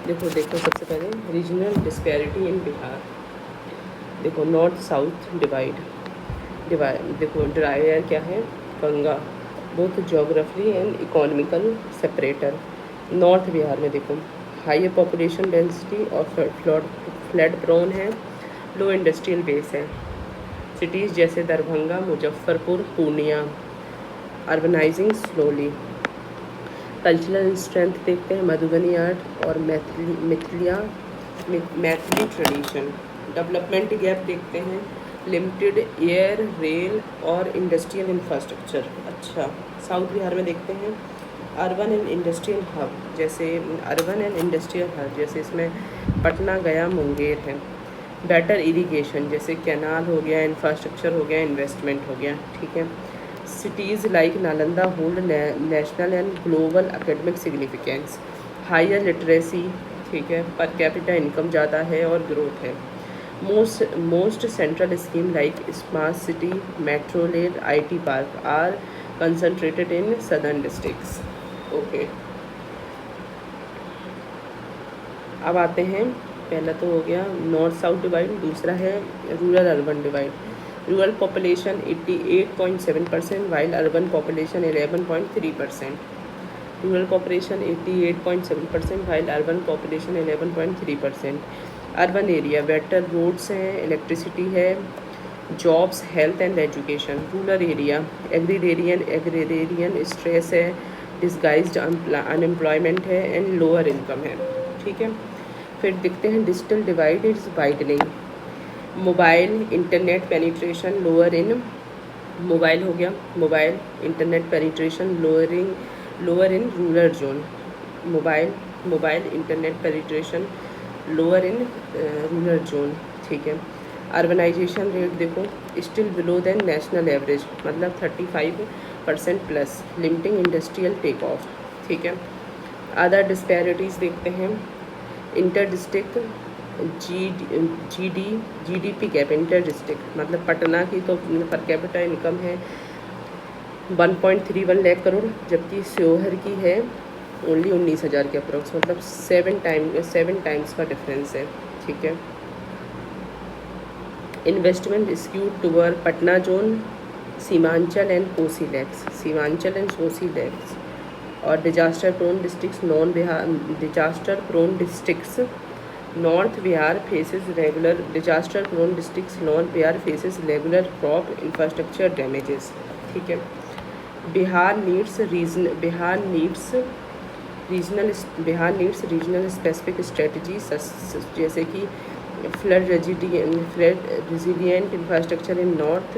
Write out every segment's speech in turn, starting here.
देखो देखो सबसे पहले रीजनल डिस्पैरिटी इन बिहार। देखो नॉर्थ साउथ डिवाइड देखो ड्रायर क्या है, Ganga, both geography and economical separator. North Bihar में देखो हाइयर पॉपुलेशन डेंसिटी और फ्लड प्रोन है, लो इंडस्ट्रियल बेस है। सिटीज़ जैसे Darbhanga, Muzaffarpur, Purnia, urbanising slowly. Cultural strength देखते हैं मधुबनी आर्ट और मैथिली ट्रेडिशन। डेवलपमेंट गैप देखते हैं लिमिटेड एयर, रेल और इंडस्ट्रियल इंफ्रास्ट्रक्चर। अच्छा, साउथ बिहार में देखते हैं अर्बन एंड इंडस्ट्रियल हब, जैसे इसमें पटना, गया, मुंगेर है। बेटर इरिगेशन, जैसे कैनाल हो गया, इंफ्रास्ट्रक्चर हो गया, इन्वेस्टमेंट हो गया। ठीक है। Cities like Nalanda hold national and global academic significance. Higher literacy, ठीक है, पर कैपिटा इनकम ज़्यादा है और ग्रोथ है। Most central scheme like smart city, metro rail, IT park are concentrated in southern districts. Okay, अब आते हैं, पहला तो हो गया नॉर्थ साउथ डिवाइड, दूसरा है rural urban divide. Rural population 88.7% while urban population 11.3%। Rural population 88.7% while urban population 11.3%। Urban area better roads हैं, इलेक्ट्रिसिटी है, jobs, health and education. Rural area agrarian stress है, डिस्गाइज्ड अनएम्प्लॉयमेंट है and lower income है। ठीक है। फिर देखते हैं digital divide is widening. Mobile internet penetration lower in, mobile हो गया, mobile internet penetration lower in rural zone. Mobile internet penetration lower in rural zone. ठीक है। अर्बनाइजेशन रेट देखो still below than national average, मतलब 35% plus, limiting industrial take off. ठीक है। Other disparities देखते हैं inter district GDP gap. Inter district मतलब पटना की तो पर कैपिटा इनकम है 1.31 लाख करोड़, जबकि श्योहर की है ओनली 19,000 के अप्रोक्स, मतलब 7 टाइम्स का डिफरेंस है। ठीक है। Investment skewed toward Patna zone, Seemanchal and Kosi lacks और disaster prone districts north Bihar faces regular crop infrastructure damages. ठीक है। Bihar needs regional specific strategy, जैसे कि flood resilient infrastructure in north,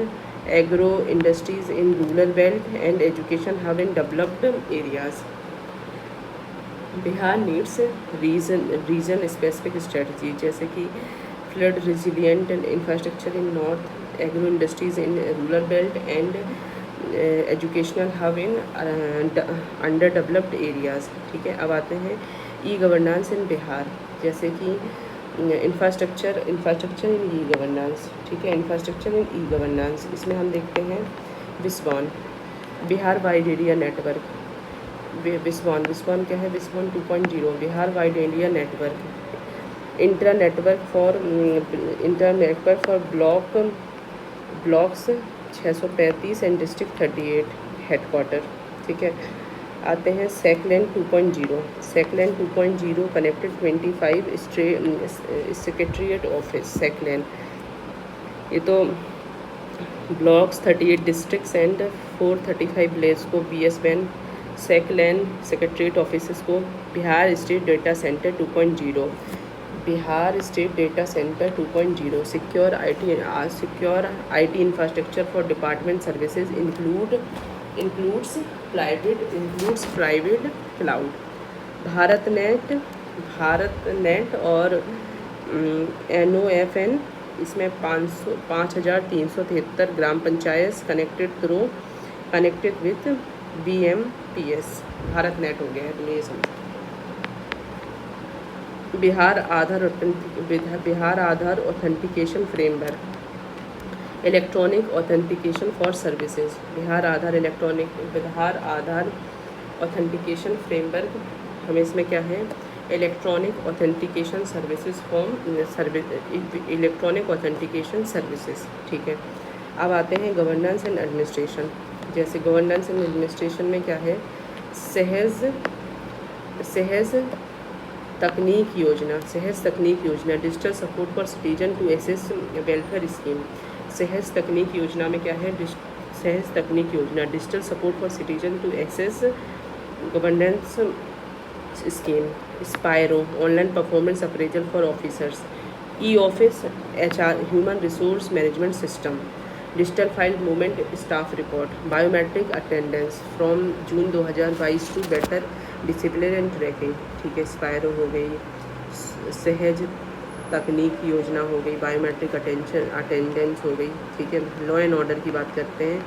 agro industries in rural belt and education hub in developed areas. Bihar needs region specific strategy, जैसे कि flood resilient infrastructure in north, agro industries in rural belt and educational hub in under developed areas. ठीक है। अब आते हैं e governance इन बिहार, जैसे कि infrastructure in e governance. ठीक है। इंफ्रास्ट्रक्चर इन ई गवर्नेंस, इसमें हम देखते हैं विस्बॉन, बिहार वाइड एरिया नेटवर्क। विस्बॉन क्या है, विस्बॉन 2.0 Bihar wide area network. Intra network for blocks 635 and district 38 headquarter. ठीक है। आते हैं सेकलैंड 2.0 कनेक्टेड 25 सेक्रेटरीट ऑफिस। सेकलैंड ये तो ब्लॉक्स 38 डिस्ट्रिक्ट्स एंड 435 विलेज को BS बैन सेकलैंड सेक्रेटरीट ऑफिस को। Bihar state data centre 2.0 secure IT infrastructure for department services includes private cloud. Bharat net और NOFN, इसमें 5,373 ग्राम panchayat connected with BMPS। Bharat net हो गया है, तो ये समझो। Bihar Aadhaar authentication framework, electronic authentication for services. Bihar Aadhaar authentication framework, हमें इसमें क्या है, electronic authentication services electronic authentication services, ठीक है। अब आते हैं गवर्नेंस एंड एडमिनिस्ट्रेशन। जैसे गवर्नेंस एंड एडमिनिस्ट्रेशन में क्या है, Sahaj Taknik Yojana, digital support for citizen to access welfare scheme. Sahaj Taknik Yojana में क्या है, Sahaj Taknik Yojana, digital support for citizen to access governance scheme. Spiro, online performance appraisal for officers. E office, HR, human resource management system. Digital file movement staff record. Biometric attendance from June 2022 to better discipline and tracking, ठीक है। स्पायरो हो गई, सहज तकनीक योजना हो गई, biometric attendance हो गई, ठीक है। लॉ एंड ऑर्डर की बात करते हैं,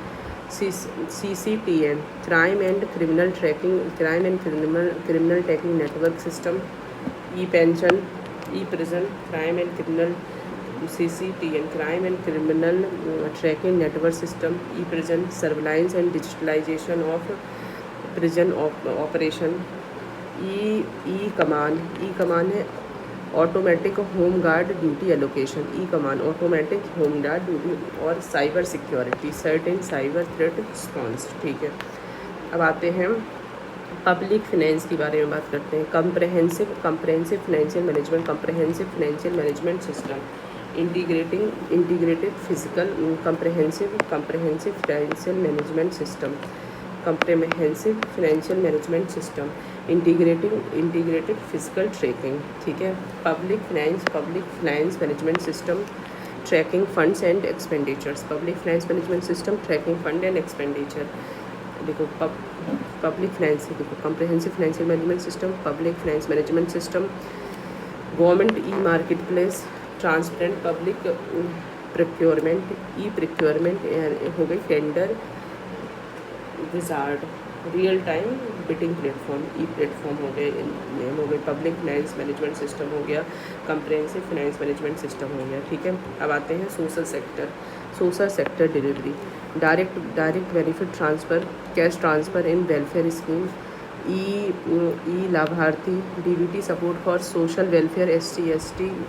CCTN, crime and criminal tracking network system. E pension, e prison, crime and criminal, CCTN, crime and criminal tracking network system. E prison, surveillance and digitalization of prison operation. E command है automatic home guard duty allocation. E command automatic home guard duty. और cyber security, certain cyber threat response, ठीक है। अब आते हैं public finance के बारे में बात करते हैं। Comprehensive financial management system. Integrated physical comprehensive financial management system. Comprehensive financial management system, integrated physical tracking, ठीक है। Public finance management system, tracking funds and expenditures. Public finance management system, tracking fund and expenditure. देखो public finance, देखो comprehensive financial management system, public finance management system, government e marketplace, transparent public procurement, e procurement हो गई, tender wizard, real time bidding platform, e platform हो गए, public finance management system हो गया, comprehensive finance management system हो गया, ठीक है। अब आते हैं social sector delivery, direct benefit transfer, cash transfer in welfare scheme, e Labharthi, DBT support for social welfare ST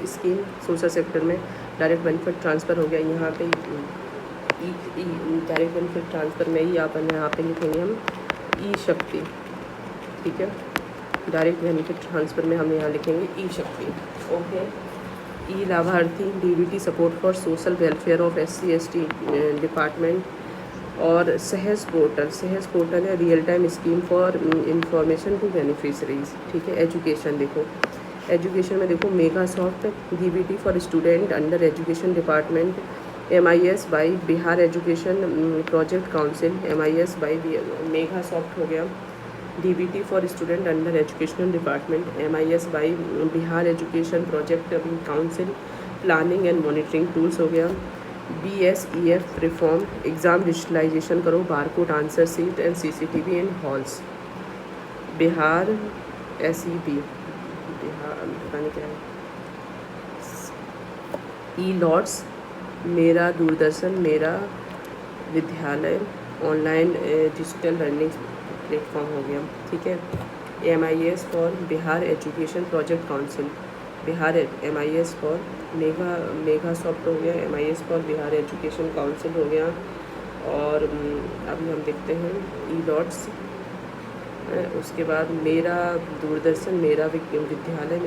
scheme. Social sector में डायरेक्ट बेनिफिट ट्रांसफ़र हो गया, यहाँ पे डायरेक्ट बेनिफिट ट्रांसफ़र में ही यहाँ पे लिखेंगे हम ई शक्ति, ठीक है। डायरेक्ट बेनिफिट ट्रांसफ़र में हम यहाँ लिखेंगे ई शक्ति, okay. E Labharthi, DBT support for social welfare of SC/ST department. और सहज पोर्टल है, real time scheme for information to beneficiaries, ठीक है। एजुकेशन, देखो एजुकेशन में देखो Megasoft, DBT for student under education department. MIS by Bihar education project council, MIS by Megasoft हो गया। DBT for student under educational department, MIS by Bihar education project council, planning and monitoring tools हो गया। BSEF reform, exam digitalization करो, barcode answer sheet and CCTV in halls. Bihar SEB, Bihar पता नहीं क्या है। ई-लॉट्स, मेरा दूरदर्शन मेरा विद्यालय, ऑनलाइन डिजिटल लर्निंग प्लेटफॉर्म हो गया, ठीक है। MIS for Bihar education project council, Bihar MIS for Megasoft हो गया, MIS for Bihar education council हो गया। और अभी हम देखते हैं ई-लॉट्स, उसके बाद मेरा दूरदर्शन मेरा विद्यालय,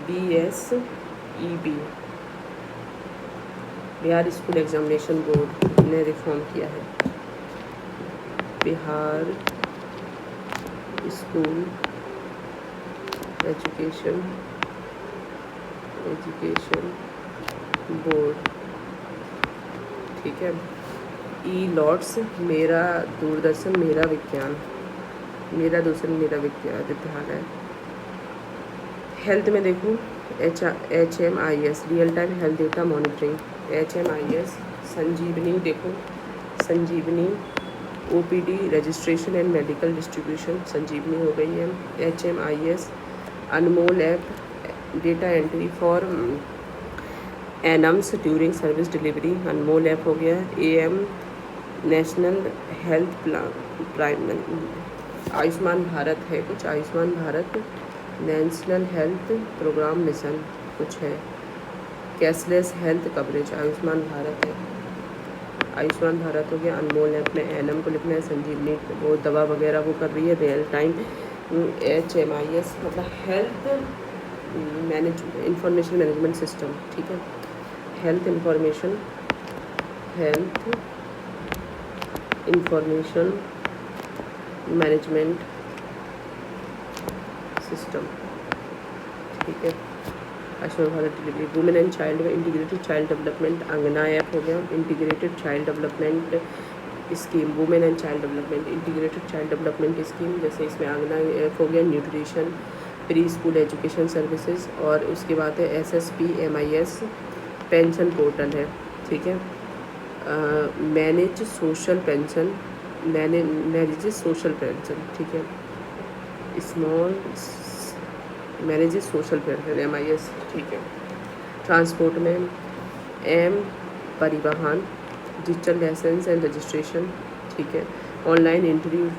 BSEB, Bihar school examination board ने रिफॉर्म किया है। बिहार स्कूल एजुकेशन बोर्ड, ठीक है। ई-लॉट्स, मेरा दूरदर्शन मेरा विद्यालय। हेल्थ में देखो HMIS, real time health data monitoring, HMIS। Sanjeevani, देखो Sanjeevani, OPD registration and medical distribution, Sanjeevani हो गई है। HMIS। Anmol app, data entry for ANMs during service delivery, Anmol app हो गया। AM national health plan Ayushman Bharat है कुछ, Ayushman Bharat national health program mission कुछ है, cashless health coverage Ayushman Bharat है। आयुष्मान भारत हो गया। अनमोल है, अपने एनम को लिखना है। संजीवनी वो दवा वगैरह वो कर रही है। रियल टाइम HMIS मतलब हेल्थ इंफॉर्मेशन मैनेजमेंट सिस्टम, ठीक है। हेल्थ इंफॉर्मेशन मैनेजमेंट सिस्टम, ठीक है। Ayushman Bharat delivery. Women and child में इंटीग्रेटेड चाइल्ड डेवलपमेंट अंगना ऐप हो गया। Integrated child development scheme, women and child development integrated child development scheme, जैसे इसमें अंगना ऐप हो गया। Nutrition pre school education services, और उसके बाद है SSPMIS पेंशन पोर्टल है, ठीक है। Manage social pension, manage social pension, ठीक है। Small manage social pension MIS, ठीक है। ट्रांसपोर्ट में M परिवहन, डिजिटल लाइसेंस एंड रजिस्ट्रेशन, ठीक है। Online entry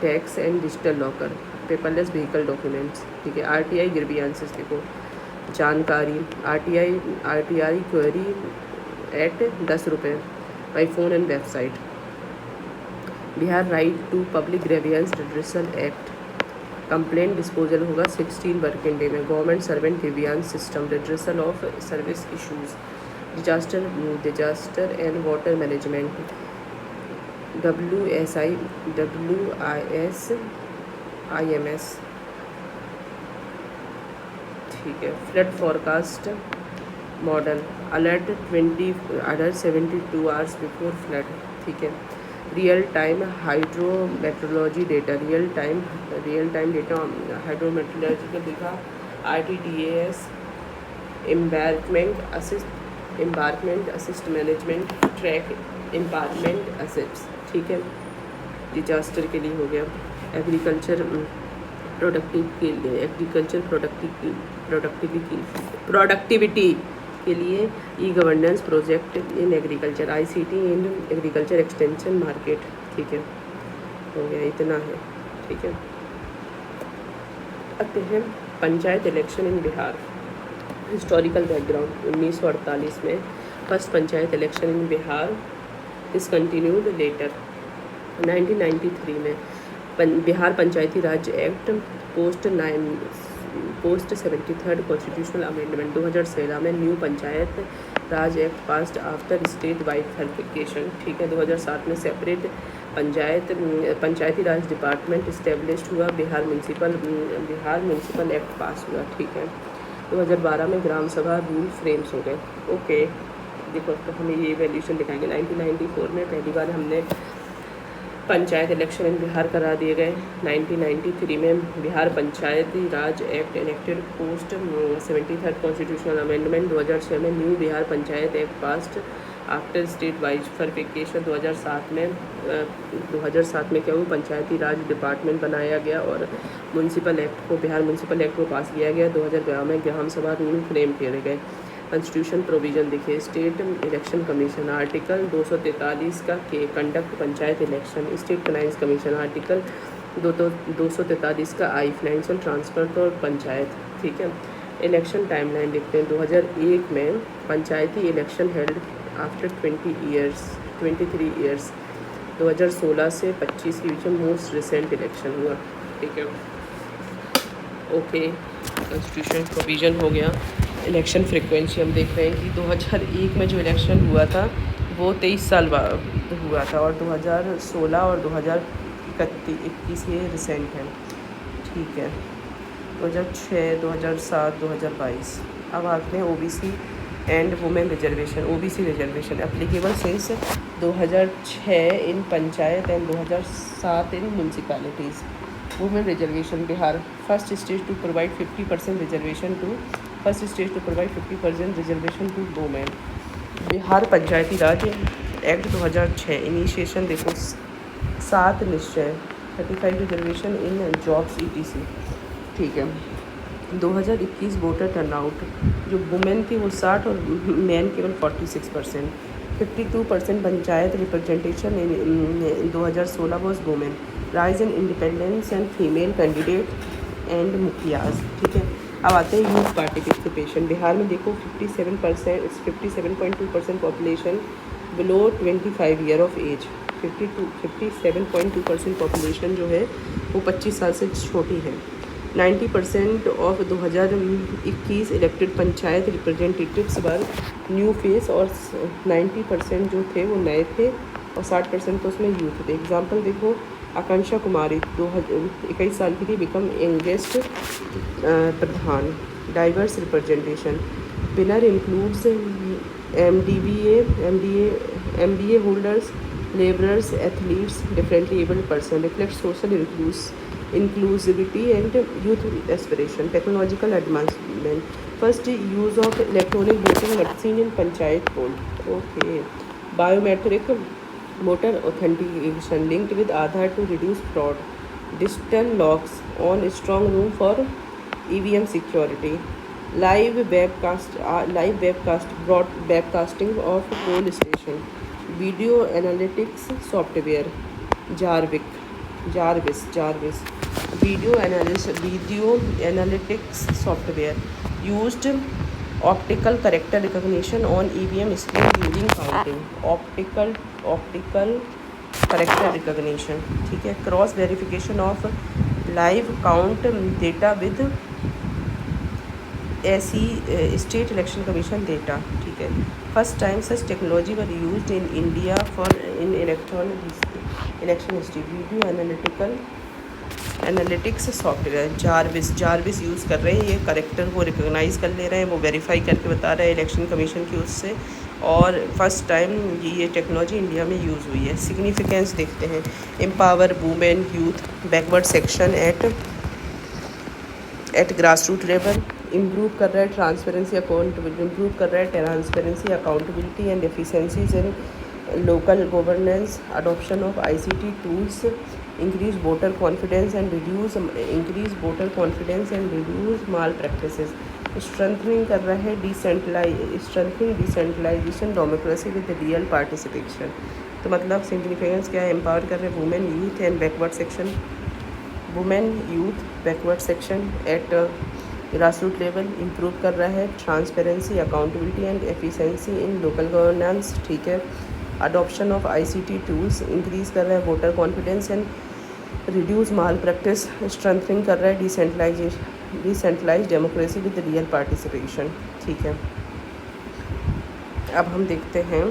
tax and digital locker, paperless vehicle documents, ठीक है। RTI ग्रीवियंसेस देखो, जानकारी RTI क्वेरी एट 10 रुपये by phone and website. Bihar right to public grievance redressal act, complaint disposal होगा 16 working day में। Government servant grievance system, redressal of service issues, disaster and water management, WIS ठीक है। Flood forecast model, alert 72 hours before flood, ठीक है। Real time hydrometeorology data, real time data hydrometeorology का देखा। RTDAS embankment assist management, track embankment assist, ठीक है। Disaster के लिए हो गया। एग्रीकल्चर प्रोडक्टिविटी के लिए e governance project in agriculture, ICT in agriculture extension market, ठीक है। हो गया, इतना है, ठीक है। आते हैं panchayat election in Bihar. Historical background, 1948 में first panchayat election in Bihar discontinued later. 1993 में Bihar Panchayati Raj act post 73rd constitutional amendment. 2013 में new panchayat Raj act passed after state wide verification, ठीक है। 2007 में separate Panchayati Raj department established हुआ। बिहार म्यूनसिपल एक्ट पास हुआ, ठीक है। 2012 में ग्राम सभा रूल फ्रेम्स हो गए, ओके। देखो तो हमें ये वैल्यूशन दिखाएंगे। 1994 में पहली बार हमने पंचायत इलेक्शन इन बिहार करा दिए गए। 1993 में Bihar Panchayati Raj act enacted post 73rd constitutional amendment. 2006 में new Bihar panchayat act passed after state wise verification. 2007 में क्या हुआ, पंचायती राज डिपार्टमेंट बनाया गया और बिहार म्यूनसिपल एक्ट को पास किया गया। 2012 में ग्राम सभा रूल फ्रेम किए गए। कॉन्स्टिट्यूशन प्रोविज़न देखिए, स्टेट इलेक्शन कमीशन आर्टिकल 243 का के conduct panchayat election. State finance commission article 243 का आई फाइनेंशियल ट्रांसफर और पंचायत, ठीक है। इलेक्शन टाइमलाइन देखते हैं। 2001 में पंचायती इलेक्शन हेल्ड आफ्टर 23 ईयर्स। 2016 से 25 के बीच में मोस्ट रिसेंट इलेक्शन हुआ, ठीक है, ओके। कॉन्स्टिट्यूशन प्रोविज़न हो गया। इलेक्शन फ्रिक्वेंसी हम देख रहे हैं कि 2001 में जो इलेक्शन हुआ था वो 23 साल बाद हुआ था, और 2016 और 2021 ये रिसेंट है, ठीक है। 2006, 2007, 2022। अब आते हैं OBC and women reservation. OBC reservation applicable since 2006 in panchayat and 2007 in municipalities. Women reservation, Bihar first state to provide 50% reservation to women. Bihar Panchayati Raj act 2006 initiation देखो, 7 निश्चय, 35 रिजर्वेशन इन जॉब्स ETC, ठीक है। 2021 वोटर टर्नआउट, जो वुमेन थी वो 60 और मैन केवल 46%। 52% panchayat representation in 2016 was women. Rise in independence and female candidate and मुखियाज। ठीक है, अब आते हैं यूथ पार्टिसिपेशन। बिहार में देखो 57.2% population below 25 year of age. 57.2% population जो है वो 25 साल से छोटी है। 90% of 2021 elected panchayat representatives were new face, और 90% जो थे वो नए थे और 60% तो उसमें यूथ थे। एग्जाम्पल देखो, आकांक्षा कुमारी 21 साल की थी, become youngest pradhan. Diverse representation, winner includes MBA holders, laborers, athletes, differently abled person, reflects social inclusivity and youth aspiration. Technological advancement, first use of electronic voting machine in panchayat poll. Okay, biometric voter authentication linked with Aadhaar to reduce fraud. Digital locks on strong room for EVM security. Webcasting of poll station. Video analytics software, Jarvis. Video analytics software used optical character recognition on EVM screen during counting. Optical character recognition, ठीक है। Cross verification of live count data with state election commission data. ठीक है, first time such technology were used in India for in election history. Video analytics software Jarvis use कर रहे हैं। ये character को recognise कर ले रहे हैं, वो वेरीफाई करके बता रहे हैं इलेक्शन कमीशन की उससे, और फर्स्ट टाइम ये टेक्नोलॉजी इंडिया में यूज़ हुई है। सिग्निफिकेंस देखते हैं, empower women youth, backward section at grass root level, improve कर रहा है transparency accountability and efficiencies in local governance. Adoption of ICT tools increase voter confidence and reduce malpractices. Strengthening कर रहा है decentralization democracy with real participation. तो मतलब significance क्या है, एम्पावर कर रहे हैं women youth and backward section at grass root level, improve कर रहा है transparency accountability and efficiency in local governance. ठीक है, adoption of ICT tools increase कर रहा है voter confidence and reduce malpractice. Strengthening कर रहा है decentralize democracy with real participation. ठीक है, अब हम देखते हैं